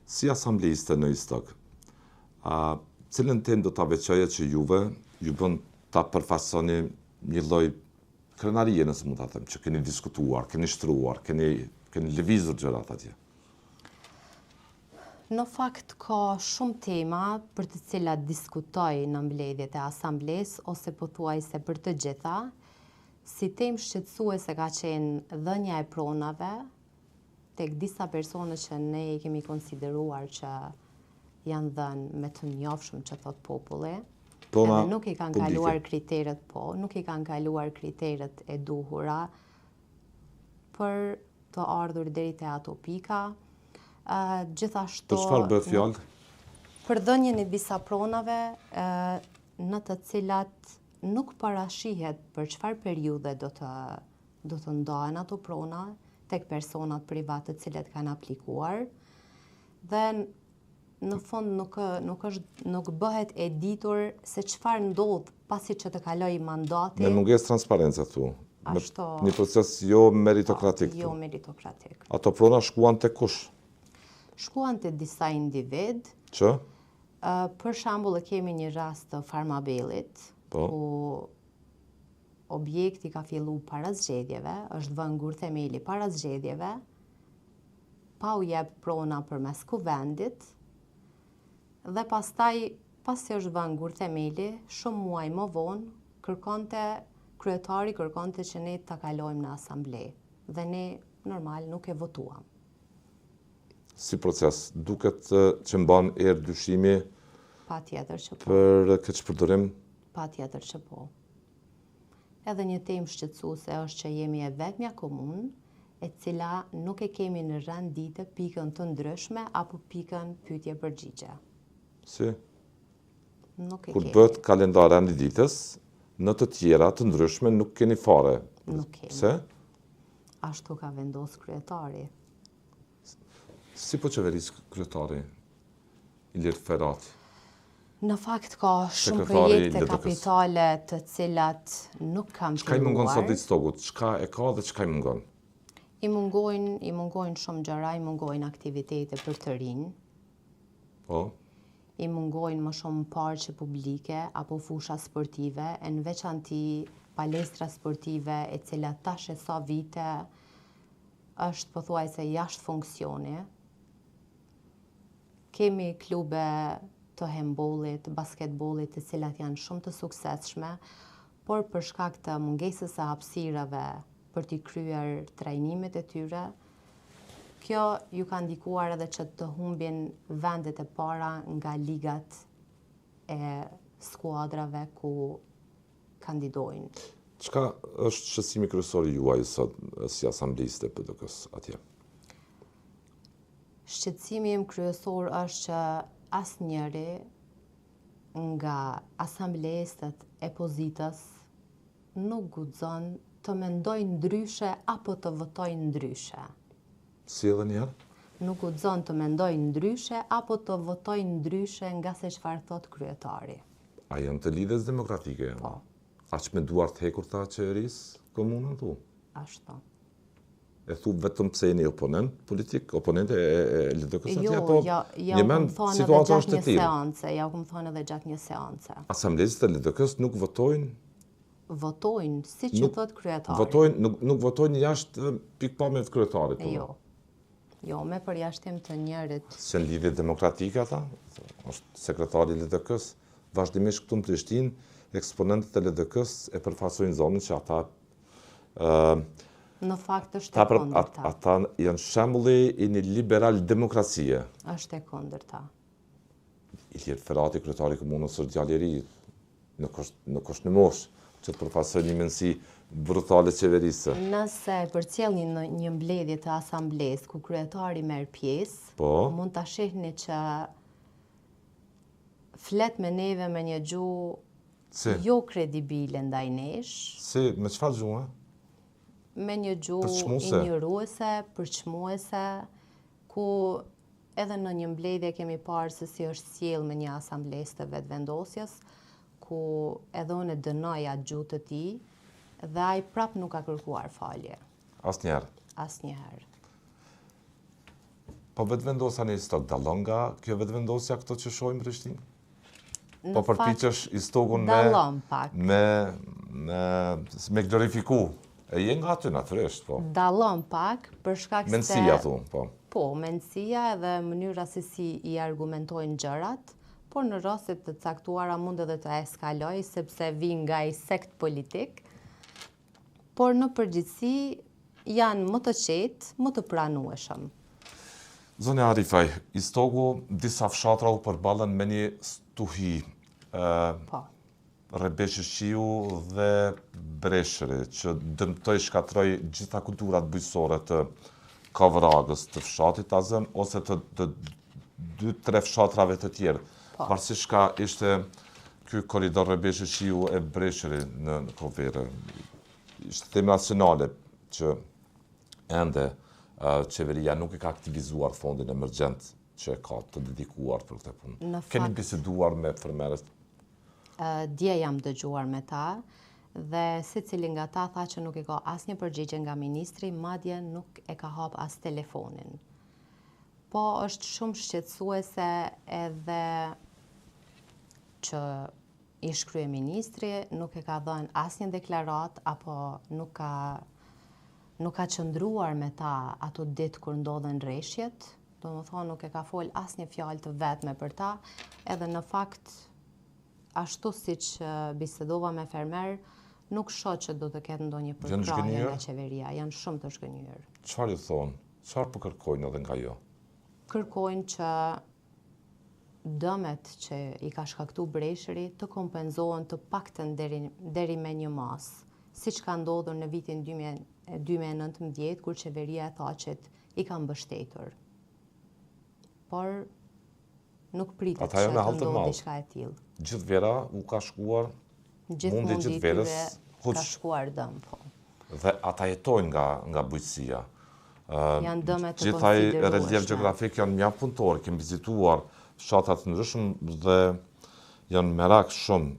Si asamblejiste në Istog, cilën temë do të veçoje që juve ju bën ta përfaqësoni një lloj krenarie, nëse mund ta them, që keni diskutuar, keni shtruar, keni lëvizur gjërat atje? Në fakt ka shumë tema për të cilat diskutoj në mbledhjet e asamblesë ose pothuajse për të gjitha. Si temë shqetësuese ka qenë dhënia e pronave tek disa persone që ne i kemi konsideruar që janë dhënë me të njohshëm që thot populli. Edhe nuk i kanë kaluar kriteret, nuk i kanë kaluar kriteret e duhura për të ardhur deri te ato pika. Gjithashtu për çfarë bëhet fjalë? Për dhënien e disa pronave në të cilat nuk parashihet për çfarë periudhe do të ndahen ato prona tek personat privat të cilët kanë aplikuar dhe në fund nuk bëhet e ditur se çfarë ndodh pasi që të kalojë mandati. Me mungesë transparence thu. Një proces jo meritokratik. Jo meritokratik. Ato prona shkuan tek kush? Shkuan te disa individ. Që? Për shembull, kemi një rast të Farmabellit, ku objekti ka filluar para zgjedhjeve, është vënë gur themeli para zgjedhjeve, pa u jep prona përmes kuvendit, dhe pastaj, pasi është vënë gur themeli, shumë muaj më vonë, kryetari kërkonte që ne ta kalojmë në asamble, dhe ne normal nuk e votuam. Si proces, duket që mban erë dyshimi Patjetër që po. Për këtë shpërdorim? Patjetër që po. Edhe një temë shqetësuese është që jemi e vetmja komunë e cila nuk e kemi në rendite pikën të ndryshme apo pikën pyetje përgjigje. Si? Nuk e Kur kemi. bëhet kalendar renditës, në të tjera të ndryshme nuk keni fare. Nuk kemi. Pse? Ashtu ka vendos kryetari. Si po qeveris kryetari Ilir Ferati? Në fakt ka shumë Sekretari projekte LDK-s. kapitale të cilat nuk kanë Çka i mungon filluar. Sadit Stogut? Çka e ka dhe çka i mungon? I mungojnë shumë gjëra, i mungojnë aktivitete për të rinj, Po, i mungojnë më shumë parqe publike apo fusha sportive, e në veçanti palestra sportive e cila tash e sa vite është pothuajse jashtë funksioni. Kemi klube të handbollit, basketbollit, të cilat janë shumë të suksesshme, por për shkak të mungesës së hapësirave për t'i kryer trajnimet e tyre, kjo ju ka ndikuar edhe që të humbin vendet e para nga ligat e skuadrave ku kandidojnë. çka është shqetësimi kryesor juaj sot si asambliste e PDK-s atje? Shqetësimi im kryesor është që asnjëri nga asamblestët e pozitës nuk guxon të mendojë ndryshe apo të votojë ndryshe. Si edhe një herë? Nuk guxon të mendojë ndryshe apo të votojë ndryshe nga se çfarë thot kryetari. A janë të lidhjes demokratike? Po. Aq me duar të hekur ta qeverisë komunën thu? Ashtu. E thu vetëm pse jeni oponent politik, oponente e LDK-s atje, Jo, ja u kom thonë edhe gjatë një seance, ja u kom thonë edhe gjatë një seance. Asamblezët e LDK-s nuk votojnë? Votojnë, si që thot kryetari. Votojnë, nuk votojnë jashtë pikpamjeve të kryetarit. Jo. Jo, me përjashtim të njërit. Se në lidhje demokratike ata, është sekretari i LDK-s, vazhdimisht këtu në Prishtinë, eksponentët e LDK-s e përfaqësojnë zonën që ata në fakt është e kundërta. Ata janë shembulli i një liberal demokracie. Është e kundërta. Ilir Ferati, kryetari i komunës së djalë i ri, nuk është në moshë që të përfaqësojë një mendësi brutale qeverisë. Nëse përcjellni në një mbledhje të asamblesë ku kryetari merr pjesë, Po. Mund ta shihni që flet me neve me një gjuhë jo kredibile ndaj nesh. Si, me çfarë gjuhë? Me një gjuhë injoruese, përçmuese, ku edhe në një mbledhje kemi parë se si është sjell me një asamblesë të vetëvendosjes, ku edhe unë e dënoj atë gjuhë të tij dhe ai prap nuk ka kërkuar falje. Asnjëherë. Asnjëherë. Po vetëvendosa një stok dallon nga kjo vetëvendosja këto që shohim Prishtinë? Po përpiqesh istokun dallon pak. me glorifiku. E je nga aty natyrisht, po. Dallon pak për shkak se Mendësia thon, po. Po, mendësia edhe mënyra se si i argumentojnë gjërat, por në rastet të caktuara mund edhe të eskaloj sepse vijnë nga i sekt politik. Por në përgjithësi janë më të qetë, më të pranueshëm. Zonja Arifaj, istoku disa fshatra u përballen me një stuhi. Po. Rrebeshi Shiu dhe Breshëri, që dëmtoi, shkatroi gjitha kulturat bujqësore të Kavragës, të fshatit Azën, ose të 2-3 fshatrave të tjerë. Pavarësisht ka ishte ky korridor Rrebeshi Shiu e Breshëri në Kovere. Ishte temë nacionale që ende qeveria nuk e ka aktivizuar fondin emergjent që ka të dedikuar për këtë punë. Keni biseduar me fermerët? Dje jam dëgjuar me ta dhe secili nga ta tha që nuk e ka asnjë përgjigje nga ministri, madje nuk e ka hap as telefonin. Po është shumë shqetësuese edhe që ish kryeministri nuk e ka dhënë asnjë deklarat apo nuk ka qëndruar me ta ato ditë kur ndodhen rreshjet, domethënë nuk e ka fol asnjë fjalë të vetme për ta, edhe në fakt ashtu siç bisedova me fermer, nuk shoh që do të ketë ndonjë përkrahje nga qeveria, janë shumë të shkënjyer. Çfarë ju thonë? Çfarë po kërkojnë edhe nga jo? Kërkojnë që dëmet që i ka shkaktuar Breshëri të kompenzohen të paktën deri me një mas, siç ka ndodhur në vitin 2019 kur qeveria e tha që i ka mbështetur. Por nuk pritet që të ndodhë diçka e tillë. Gjithë vera u ka shkuar, mundi gjithë verës, ka shkuar dëm, po. Dhe ata jetojnë nga bujqësia. Janë dëme të Gjithaj konsiderueshme. relief gjeografik janë mjaft punëtor, kemi vizituar fshatrat të ndryshëm dhe janë merak shumë.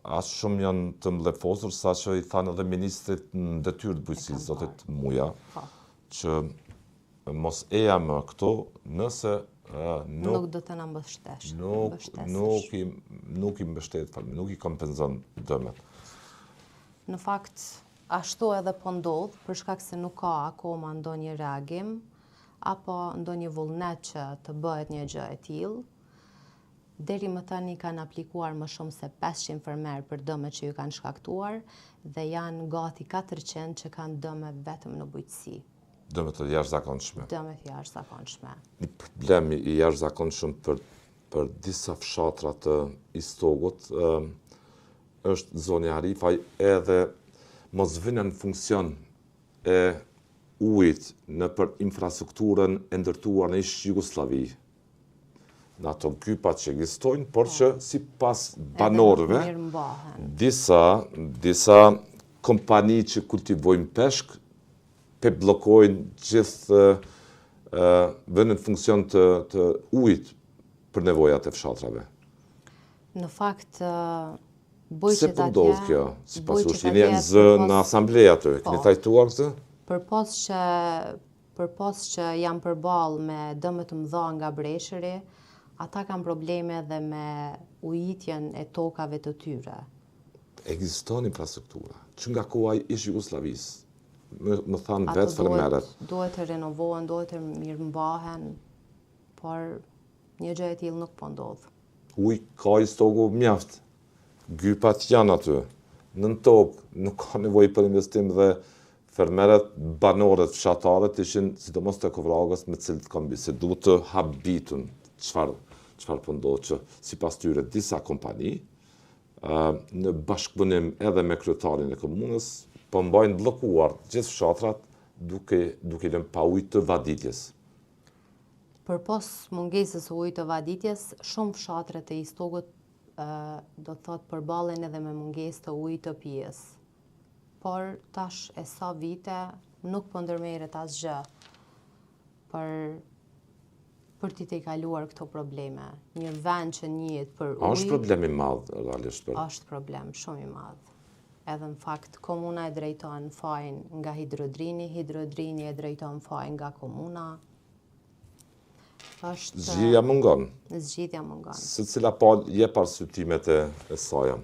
As shumë janë të mlefosur sa që i thanë edhe ministrit në detyrë të bujqësisë, zotit Muja, që mos eja më këto nëse nuk do të na mbështesh. Nuk i mbështet, nuk i kompenzon dëmet. Në fakt, ashtu edhe po ndodh, për shkak se nuk ka akoma ndonjë reagim, apo ndonjë vullnet që të bëhet një gjë e tillë. Deri më tani kanë aplikuar më shumë se 500 fermer për dëmet që ju kanë shkaktuar dhe janë gati 400 që kanë dëme vetëm në bujqësi. Dëmet të jashtëzakonshme. Dëmet të jashtëzakonshme. Një problem i jashtëzakonshëm për disa fshatra të istogut është zonja Arifaj edhe mosvënia në funksion e ujit në për infrastrukturën e ndërtuar në ish Jugosllavi. Në ato gypat që ekzistojnë, por që sipas banorëve, disa kompani që kultivojnë peshk blokojnë gjithë vënë në funksion të ujit për nevojat e fshatrave. Në fakt, Se po ndodh kjo? Sipas ushqimit në asambleje aty, keni trajtuar këtë? Përpos që jam përballë me dëme të mëdha nga Breshëri, ata kanë probleme edhe me ujitjen e tokave të tyre. Ekziston infrastruktura, që nga koha ish Jugosllavisë. Më thanë vetë fermerët. Duhet të renovohen, duhet të mirëmbahen, por një gjë e tillë nuk po ndodh. Uj ka istoku mjaft. Gypat janë aty. Nën tokë, nuk ka nevojë për investim dhe fermerët, banorët, fshatarët ishin sidomos të Kovragës me cilët kam biseduar të habitun çfarë po ndodh që sipas tyre disa kompani në bashkëpunim edhe me kryetarin e komunës po mbajnë bllokuar gjithë fshatrat duke lënë pa ujë të vaditjes. Përpos mungesës së ujit të vaditjes, shumë fshatre të istogut do të thotë përballen edhe me mungesë të ujit të pijes. Por tash e sa vite nuk po ndërmerret asgjë për t'i të kaluar këto probleme. Një vend që njihet për ujë. Është problem i madh realisht. Është problem shumë i madh. Edhe në fakt, komuna e drejton fajin nga hidrodrini e drejton fajin nga komuna. është Zgjidhja mungon. zgjidhja mungon. Se cila palë jep arsyetimet e saj.